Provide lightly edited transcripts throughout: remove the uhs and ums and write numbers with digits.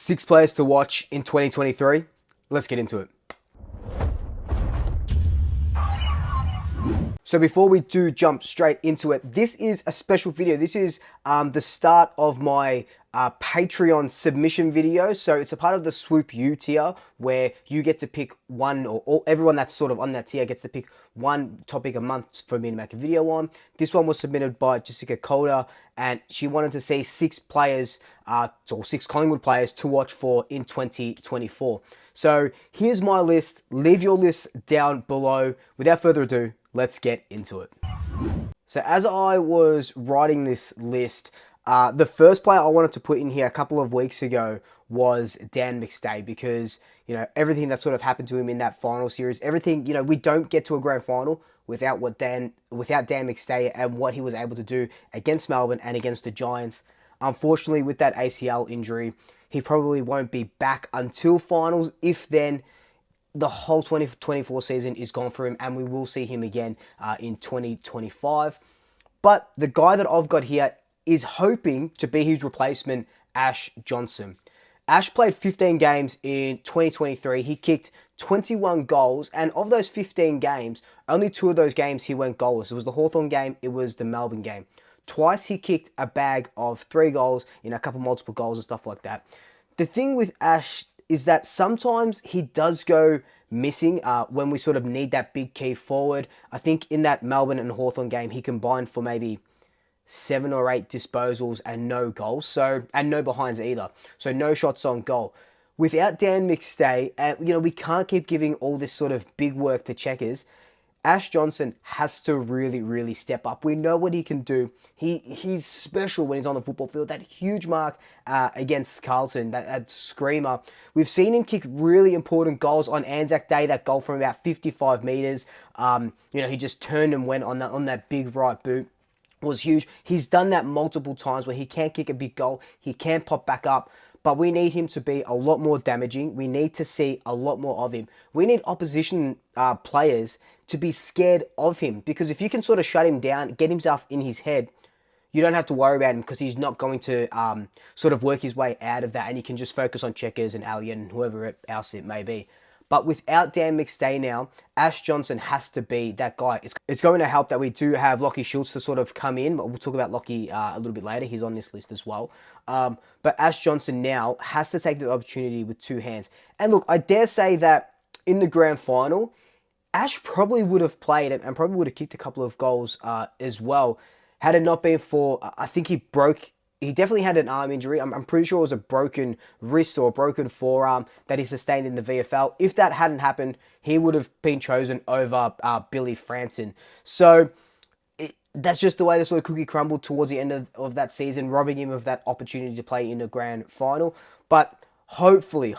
6 players to watch in 2023. Let's get into it. So before we do jump straight into it, this is a special video. This is the start of my Patreon submission video. So it's a part of the Swoop U tier where you get to pick one, or everyone that's sort of on that tier gets to pick one topic a month for me to make a video on. This one was submitted by Jessica Kolder, and she wanted to see 6 players, or 6 Collingwood players to watch for in 2024. So here's my list. Leave your list down below. Without further ado, let's get into it. So as I was writing this list, the first player I wanted to put in here a couple of weeks ago was Dan McStay, because, you know, everything that sort of happened to him in that final series, everything, you know, we don't get to a grand final without Dan McStay and what he was able to do against Melbourne and against the Giants. Unfortunately, with that ACL injury, he probably won't be back until finals. If then, the whole 2024 season is gone for him, and we will see him again in 2025. But the guy that I've got here is hoping to be his replacement, Ash Johnson. Ash played 15 games in 2023. He kicked 21 goals, and of those 15 games, only 2 of those games he went goalless. It was the Hawthorn game, it was the Melbourne game. Twice he kicked a bag of 3 goals, in a couple multiple goals and stuff like that. The thing with Ash is that sometimes he does go missing when we sort of need that big key forward. I think in that Melbourne and Hawthorn game, he combined for maybe 7 or 8 disposals and no goals, and no behinds either. So no shots on goal. Without Dan McStay, you know, we can't keep giving all this sort of big work to Checkers. Ash Johnson has to really, really step up. We know what he can do. He's special when he's on the football field. That huge mark against Carlton, that screamer. We've seen him kick really important goals on Anzac Day. That goal from about 55 metres. You know, he just turned and went on that big right boot. Was huge. He's done that multiple times where he can't kick a big goal. He can pop back up. But we need him to be a lot more damaging. We need to see a lot more of him. We need opposition players to be scared of him, because if you can sort of shut him down, get himself in his head, you don't have to worry about him, because he's not going to sort of work his way out of that, and he can just focus on Checkers and Alien and whoever else it may be. But without Dan McStay now, Ash Johnson has to be that guy. It's going to help that we do have Loy Schulz to sort of come in. But we'll talk about Loy a little bit later. He's on this list as well. But Ash Johnson now has to take the opportunity with 2 hands. And look, I dare say that in the grand final, Ash probably would have played and probably would have kicked a couple of goals as well, had it not been for, I think he definitely had an arm injury. I'm pretty sure it was a broken wrist or a broken forearm that he sustained in the VFL. If that hadn't happened, he would have been chosen over Billy Frampton. So that's just the way the sort of cookie crumbled towards the end of that season, robbing him of that opportunity to play in the grand final. But hopefully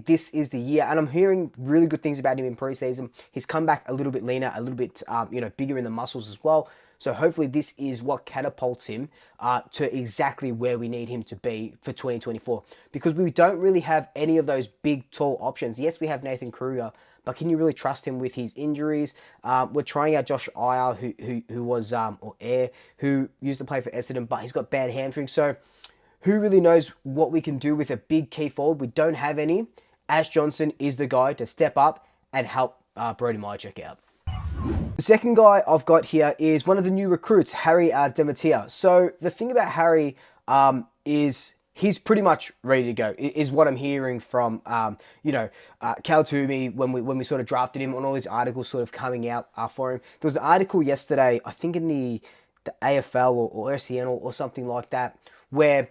this is the year. And I'm hearing really good things about him in preseason. He's come back a little bit leaner, a little bit you know, bigger in the muscles as well. So hopefully this is what catapults him to exactly where we need him to be for 2024. Because we don't really have any of those big, tall options. Yes, we have Nathan Kruger, but can you really trust him with his injuries? We're trying out Josh Iyer, who was, or Air, who used to play for Essendon, but he's got bad hamstrings. So who really knows what we can do with a big key forward? We don't have any. Ash Johnson is the guy to step up and help Brody Myercheck out. The second guy I've got here is one of the new recruits, Harry Demetia. So the thing about Harry is he's pretty much ready to go, is what I'm hearing from, you know, Cal Toomey when we sort of drafted him, on all these articles sort of coming out for him. There was an article yesterday, I think in the AFL or SEN or something like that, where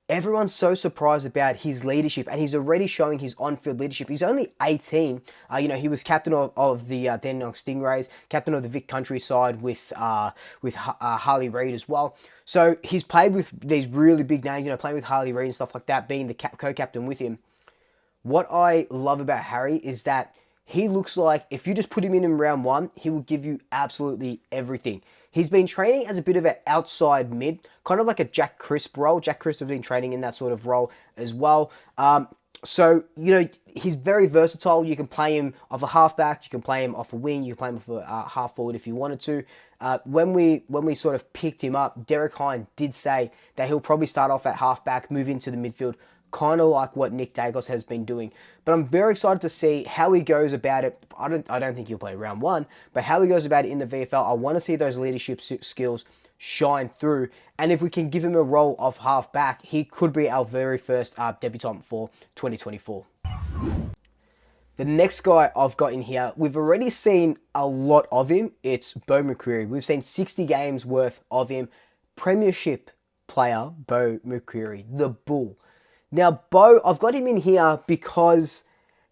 everyone's so surprised about his leadership, and he's already showing his on-field leadership. He's only 18. You know, he was captain of the Dandenong Stingrays, captain of the Vic Countryside with Harley Reid as well. So he's played with these really big names, you know, playing with Harley Reid and stuff like that, being the co-captain with him. What I love about Harry is that he looks like if you just put him in round 1, he will give you absolutely everything. He's been training as a bit of an outside mid, kind of like a Jack Crisp role. Jack Crisp has been training in that sort of role as well. So, you know, he's very versatile. You can play him off a halfback, you can play him off a wing, you can play him off a half forward if you wanted to. When we sort of picked him up, Derek Hine did say that he'll probably start off at halfback, move into the midfield kind of like what Nick Dacos has been doing. But I'm very excited to see how he goes about it. I don't think he'll play round one, but how he goes about it in the VFL. I want to see those leadership skills shine through. And if we can give him a role of halfback, he could be our very first debutant for 2024. The next guy I've got in here, we've already seen a lot of him. It's Beau McCreary. We've seen 60 games worth of him. Premiership player, Beau McCreary, the Bull. Now, Beau, I've got him in here because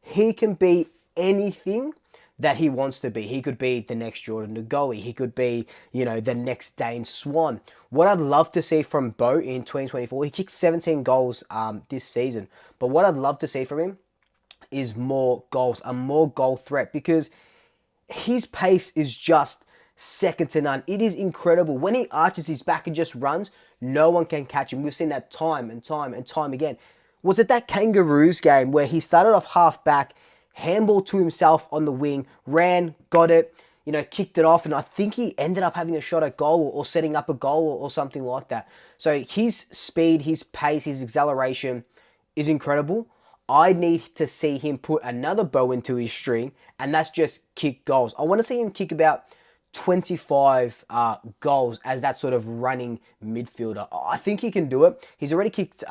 he can be anything that he wants to be. He could be the next Jordan Ngowi. He could be, the next Dane Swan. What I'd love to see from Beau in 2024, he kicked 17 goals this season. But what I'd love to see from him is more goals, a more goal threat, because his pace is just second to none. It is incredible. When he arches his back and just runs, no one can catch him. We've seen that time and time and time again. Was it that Kangaroos game where he started off half back, handball to himself on the wing, ran, got it, kicked it off, and I think he ended up having a shot at goal or setting up a goal or something like that. So his speed, his pace, his acceleration is incredible. I need to see him put another bow into his string, and that's just kick goals. I want to see him kick about 25 goals as that sort of running midfielder. I think he can do it. He's already kicked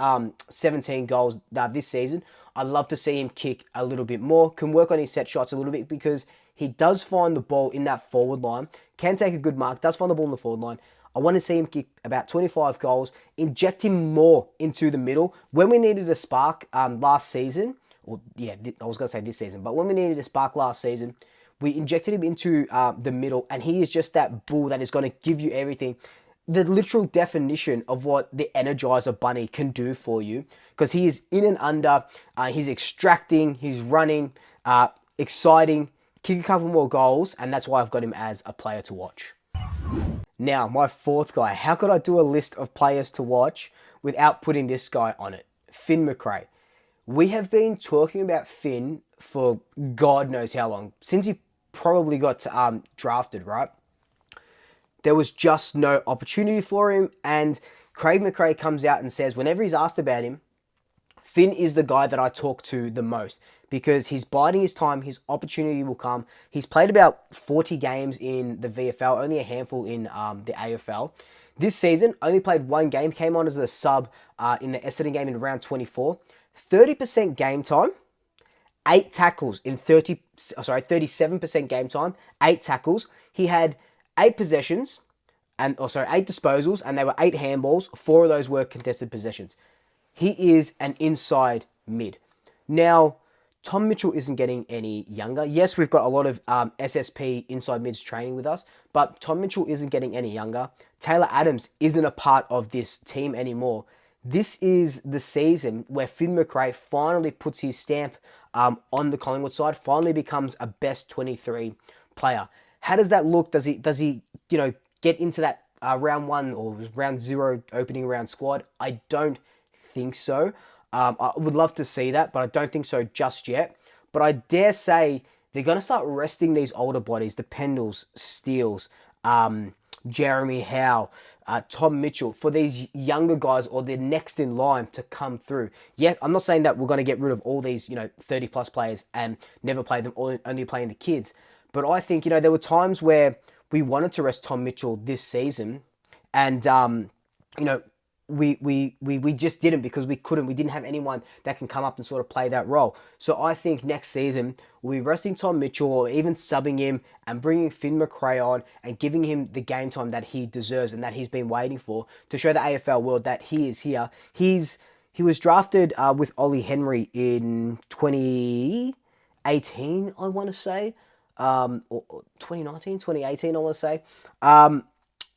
17 goals this season. I'd love to see him kick a little bit more, can work on his set shots a little bit, because he does find the ball in that forward line, can take a good mark, does find the ball in the forward line. I want to see him kick about 25 goals, inject him more into the middle. When we needed a spark last season, I was going to say this season, but when we needed a spark last season, we injected him into the middle, and he is just that bull that is going to give you everything. The literal definition of what the Energizer Bunny can do for you, because he is in and under, he's extracting, he's running, exciting, kick a couple more goals, and that's why I've got him as a player to watch. Now, my fourth guy. How could I do a list of players to watch without putting this guy on it? Finn McCrae. We have been talking about Finn for God knows how long, since he probably got drafted, right? There was just no opportunity for him, and Craig McCrae comes out and says, whenever he's asked about him, Finn is the guy that I talk to the most, because he's biding his time, his opportunity will come. He's played about 40 games in the VFL, only a handful in the AFL. This season, only played one game, came on as a sub in the Essendon game in round 24. 30% game time, 8 tackles in 37% game time, 8 tackles. He had 8 possessions, 8 disposals, and they were 8 handballs. 4 of those were contested possessions. He is an inside mid. Now, Tom Mitchell isn't getting any younger. Yes, we've got a lot of SSP inside mids training with us, but Tom Mitchell isn't getting any younger. Taylor Adams isn't a part of this team anymore. This is the season where Finn McCrae finally puts his stamp on the Collingwood side, finally becomes a best 23 player. How does that look? Does he get into that round 1 or round 0 opening round squad? I don't think so. I would love to see that, but I don't think so just yet. But I dare say they're going to start resting these older bodies, the Pendles, Steeles, Jeremy Howe, Tom Mitchell, for these younger guys or the next in line to come through. Yeah, I'm not saying that we're going to get rid of all these 30 plus players and never play them, or only playing the kids. But I think there were times where we wanted to rest Tom Mitchell this season, and we just didn't, because we couldn't. We didn't have anyone that can come up and sort of play that role. So I think next season we'll be resting Tom Mitchell, or even subbing him and bringing Finn McCrae on and giving him the game time that he deserves and that he's been waiting for, to show the AFL world that he is here. He was drafted with Ollie Henry in 2018, I want to say, or 2019, 2018, I want to say,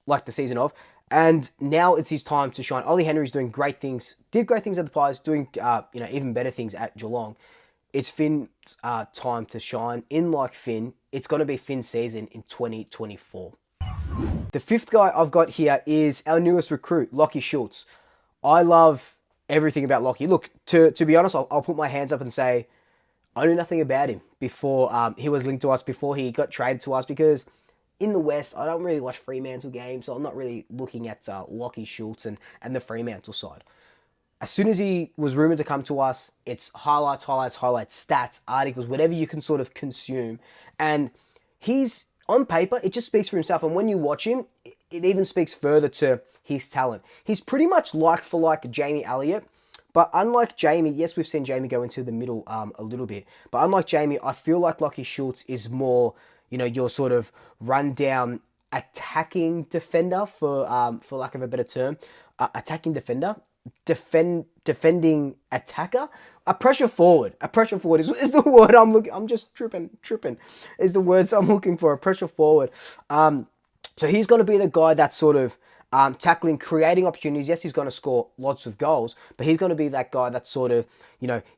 like the season of. And now it's his time to shine. Ollie Henry's doing great things, did great things at the Pies, doing even better things at Geelong. It's Finn's time to shine. In like Finn, it's going to be Finn's season in 2024. The fifth guy I've got here is our newest recruit, Loy Schulz. I love everything about Loy. Look, to be honest, I'll put my hands up and say I knew nothing about him before he was linked to us, before he got traded to us, because in the West, I don't really watch Fremantle games, so I'm not really looking at Loy Schulz and the Fremantle side. As soon as he was rumored to come to us, it's highlights, highlights, highlights, stats, articles, whatever you can sort of consume. And he's, on paper, it just speaks for himself. And when you watch him, it even speaks further to his talent. He's pretty much like for like Jamie Elliott. But unlike Jamie, yes, we've seen Jamie go into the middle a little bit. But unlike Jamie, I feel like Loy Schulz is more, your sort of rundown attacking defender, for lack of a better term. Attacking defender? Defending attacker? A pressure forward. A pressure forward is the word I'm looking. I'm just tripping. Is the words I'm looking for. A pressure forward. So he's going to be the guy that's sort of tackling, creating opportunities. Yes, he's going to score lots of goals, but he's going to be that guy that's sort of,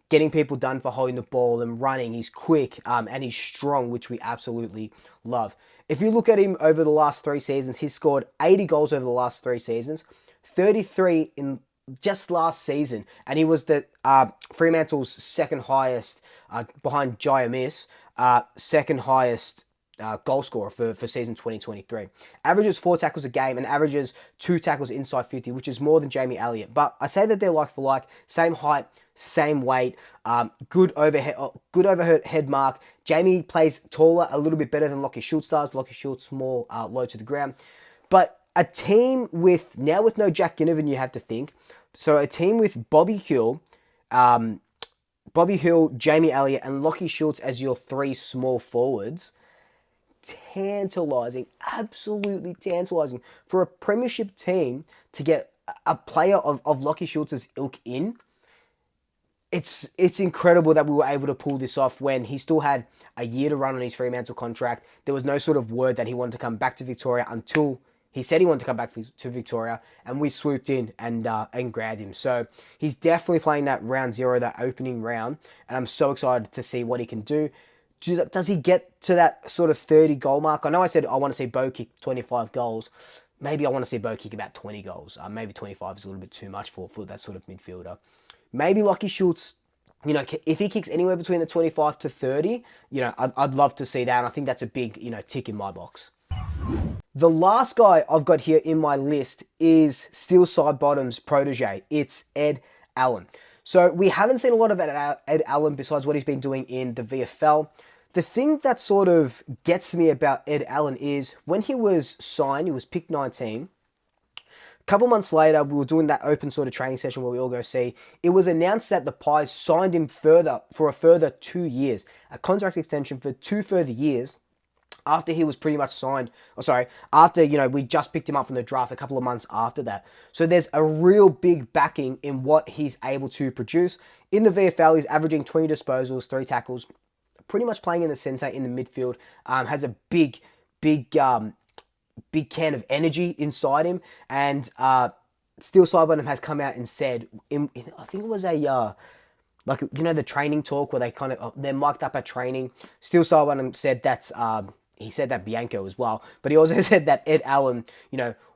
getting people done for holding the ball and running. He's quick and he's strong, which we absolutely love. If you look at him over the last 3 seasons, he's scored 80 goals over the last 3 seasons, 33 in just last season, and he was the Fremantle's second highest, behind Jaya Miss, second highest goal scorer for season 2023. Averages 4 tackles a game and averages 2 tackles inside 50, which is more than Jamie Elliott. But I say that they're like for like, same height, same weight, good overhead mark. Jamie plays taller, a little bit better than Loy Schulz does. Loy Schulz more low to the ground. But a team with no Jack Ginnivan, you have to think. So a team with Bobby Hill, Jamie Elliott, and Loy Schulz as your 3 small forwards. Tantalizing, absolutely tantalizing for a premiership team to get a player of Loy Schulz's ilk in. It's incredible that we were able to pull this off when he still had a year to run on his Fremantle contract. There was no sort of word that he wanted to come back to Victoria until he said he wanted to come back to Victoria, and we swooped in and grabbed him. So he's definitely playing that round 0, that opening round, and I'm so excited to see what he can do. Does he get to that sort of 30 goal mark? I know I said I want to see Bo kick 25 goals. Maybe I want to see Bo kick about 20 goals. Maybe 25 is a little bit too much for that sort of midfielder. Maybe Loy Schulz, if he kicks anywhere between the 25 to 30, I'd love to see that. And I think that's a big, tick in my box. The last guy I've got here in my list is Steel Side Bottom's protege. It's Ed Allen. So we haven't seen a lot of Ed Allen besides what he's been doing in the VFL. The thing that sort of gets me about Ed Allen is when he was signed, he was picked 19. A couple months later, we were doing that open sort of training session where we all go see. It was announced that the Pies signed him for a further 2 years, a contract extension for 2 further years. After he was pretty much signed, after, we just picked him up from the draft a couple of months after that. So there's a real big backing in what he's able to produce. In the VFL, he's averaging 20 disposals, 3 tackles, pretty much playing in the centre, in the midfield, has a big can of energy inside him. And Steel Side Bottom has come out and said, I think it was a... the training talk where they're mic'd up at training. Steel Side Bottom said that's... he said that Bianco as well, but he also said that Ed Allen,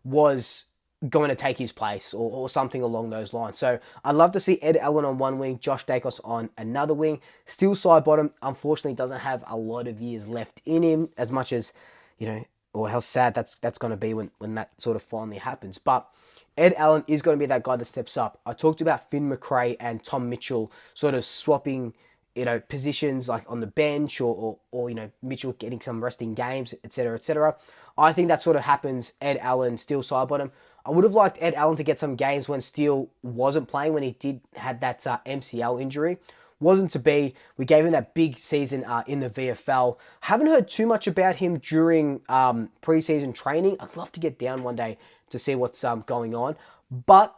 was going to take his place or something along those lines. So I'd love to see Ed Allen on one wing, Josh Dacos on another wing. Steel Side Bottom, unfortunately, doesn't have a lot of years left in him, as much as, or how sad that's going to be when that sort of finally happens. But Ed Allen is going to be that guy that steps up. I talked about Finn McCrae and Tom Mitchell sort of swapping, positions like on the bench or Mitchell getting some resting games, etc., etc. I think that sort of happens. Ed Allen, Steel Side Bottom. I would have liked Ed Allen to get some games when Steel wasn't playing, when he had that MCL injury. Wasn't to be. We gave him that big season in the VFL. Haven't heard too much about him during preseason training. I'd love to get down one day to see what's going on. But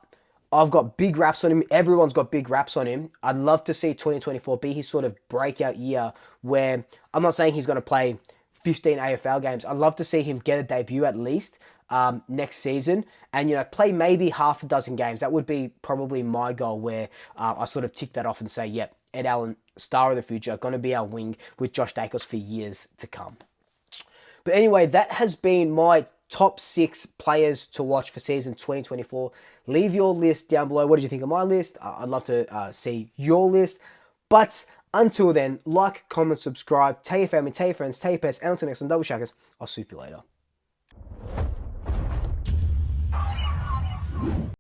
I've got big raps on him. Everyone's got big raps on him. I'd love to see 2024 be his sort of breakout year where I'm not saying he's going to play 15 AFL games. I'd love to see him get a debut at least next season and, play maybe half a dozen games. That would be probably my goal where I sort of tick that off and say, yep, Ed Allen, star of the future, going to be our wing with Josh Dacos for years to come. But anyway, that has been my top 6 players to watch for season 2024. Leave your list down below. What did you think of my list? I'd love to see your list. But until then, like, comment, subscribe, tell your family, tell your friends, tell your pets, and until next time, double shackers, I'll swoop you later.